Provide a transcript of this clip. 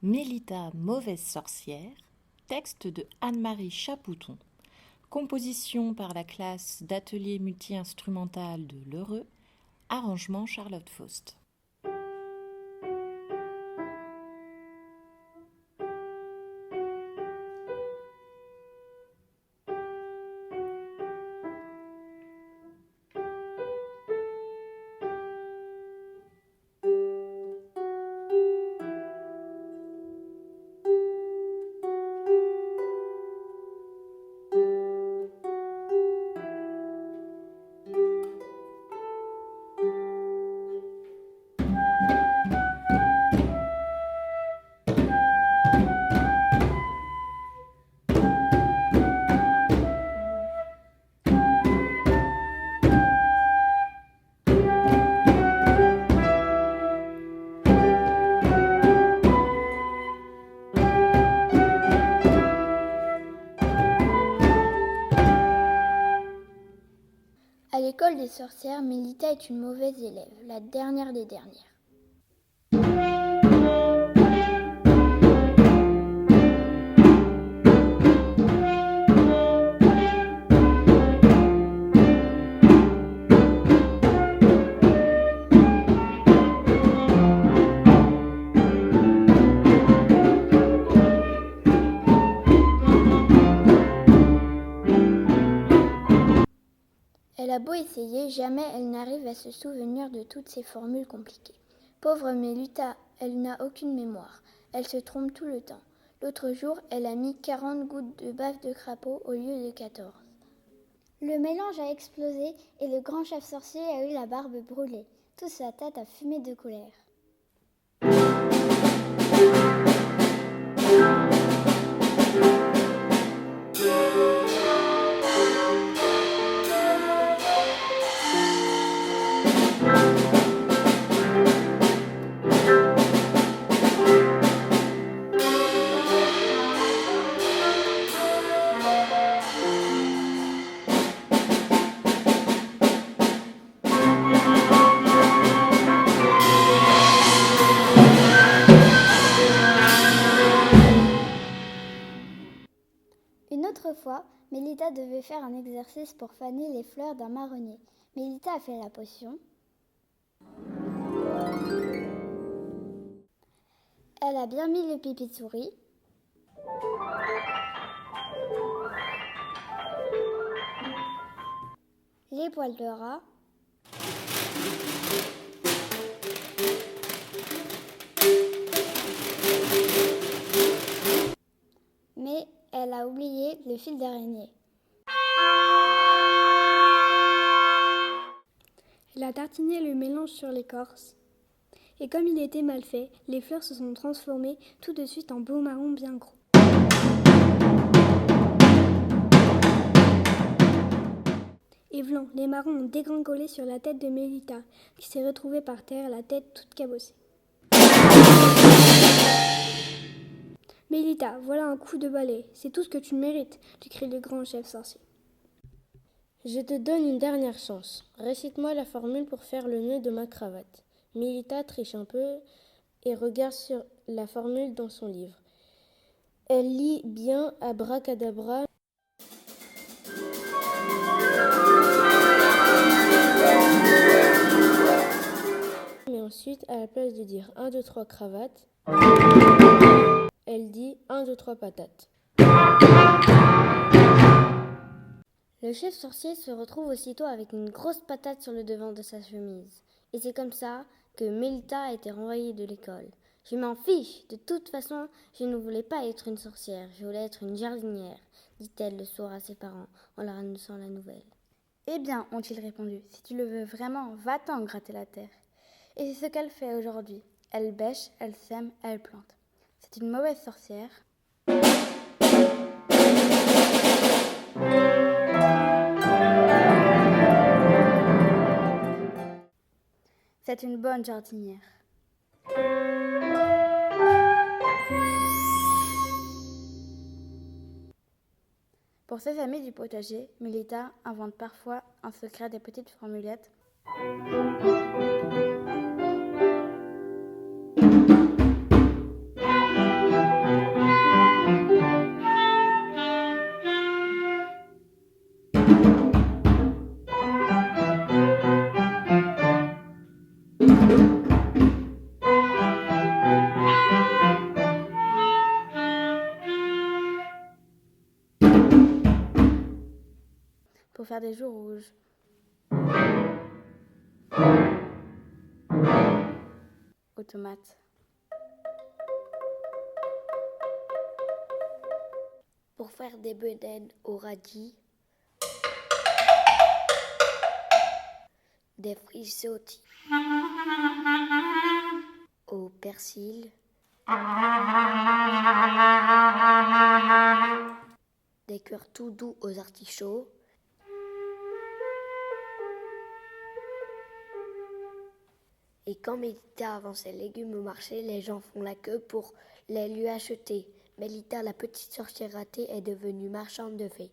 Mélita, mauvaise sorcière, texte de Anne-Marie Chapouton, composition par la classe d'atelier multi-instrumental de l'Heureux, arrangement Charlotte Faust. À l'école des sorcières, Mélita est une mauvaise élève, la dernière des dernières. Elle a beau essayer, jamais elle n'arrive à se souvenir de toutes ces formules compliquées. Pauvre Mélita, elle n'a aucune mémoire. Elle se trompe tout le temps. L'autre jour, elle a mis 40 gouttes de bave de crapaud au lieu de 14. Le mélange a explosé et le grand chef sorcier a eu la barbe brûlée. Toute sa tête a fumé de colère. Une autre fois, Mélita devait faire un exercice pour faner les fleurs d'un marronnier. Mélita a fait la potion. Elle a bien mis le pipi de souris. Les poils de rat. Mais elle a oublié le fil d'araignée. Elle a tartiné le mélange sur l'écorce. Et comme il était mal fait, les fleurs se sont transformées tout de suite en beaux marrons bien gros. Et vlan, les marrons ont dégringolé sur la tête de Mélita, qui s'est retrouvée par terre, la tête toute cabossée. Mélita, voilà un coup de balai, c'est tout ce que tu mérites, lui crie le grand chef sorcier. Je te donne une dernière chance. Récite-moi la formule pour faire le nœud de ma cravate. Mélita triche un peu et regarde sur la formule dans son livre. Elle lit bien abracadabra. Mais ensuite, à la place de dire 1, 2, 3 cravate, elle dit 1, 2, 3 patates. Le chef sorcier se retrouve aussitôt avec une grosse patate sur le devant de sa chemise. Et c'est comme ça que Mélita a été renvoyée de l'école. Je m'en fiche, de toute façon, je ne voulais pas être une sorcière, je voulais être une jardinière, dit-elle le soir à ses parents en leur annonçant la nouvelle. Eh bien, ont-ils répondu, si tu le veux vraiment, va-t'en gratter la terre. Et c'est ce qu'elle fait aujourd'hui. Elle bêche, elle sème, elle plante. C'est une mauvaise sorcière. C'est une bonne jardinière. Pour ses amis du potager, Mélita invente parfois un secret des petites formulettes. pour faire des joues rouges. Aux tomates. Pour faire des bedaines au radis. Des fruits sautés au persil. Des cœurs tout doux aux artichauts. Et quand Mélita vend ses légumes au marché, les gens font la queue pour les lui acheter. Mélita, la petite sorcière ratée, est devenue marchande de fées.